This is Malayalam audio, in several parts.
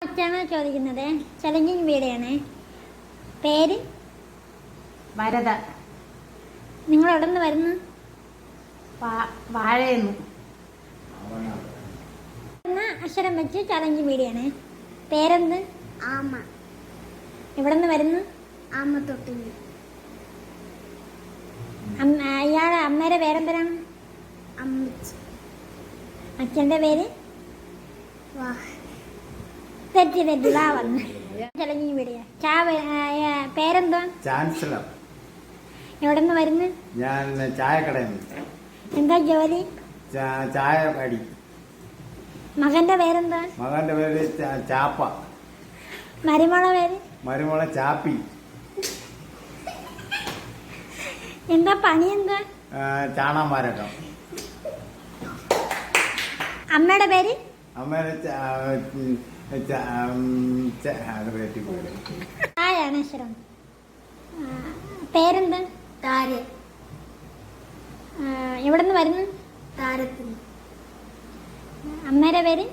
ാണ് ചോദിക്കുന്നത്. ചലഞ്ചിങ് വീഡിയോയാണ്. പേര് വരദ. നിങ്ങൾ എവിടെ നിന്ന് വരുന്നു? വാഴയെന്നു. അക്ഷരം വെച്ച് ചലഞ്ചിങ് വീഡിയോയാണ്. പേരെന്ത്? ആമ. എവിടെ നിന്ന് വരുന്നു? ആമ തൊട്ടി. ഇയാളെ അമ്മയുടെ പേരെന്തരാണ്? അമ്മച്ചി. അച്ഛൻ്റെ പേര്? തെറ്റി വാ വന്ന് ചലഞ്ചിങ് വീഡിയോ. പേരെന്തുവാ? ചാൻസലർ. എവിടെ നിന്ന് വരുന്നു? ഞാൻ ചായക്കടയിൽ നിന്ന്. എന്താ ജോലി? ചായ അടി. മകന്റെ പേരെന്താ? മകന്റെ പേര് ചാപ്പ. മരുമോളെ പേര്? മരുമോളെ ചാപ്പി. എന്താ പണി? എന്താ? ചാണാമാരക്കം. അമ്മയുടെ പേര്? അമ്മേനെ അത് പറ്റി പോയി. ആയാണ് അക്ഷരം. പേരെന്താ? താര. എവിടെ നിന്ന് വരുന്നു? താരത്തിന്. അമ്മയുടെ പേര്?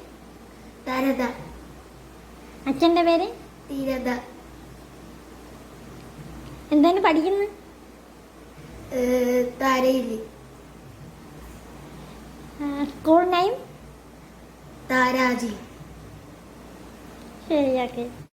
തരത. അച്ഛൻ്റെ പേര്? തീരത. എന്താണ് പഠിക്കുന്നത്? താരയില്. School name? താരാജി. ശരി, ഓക്കെ.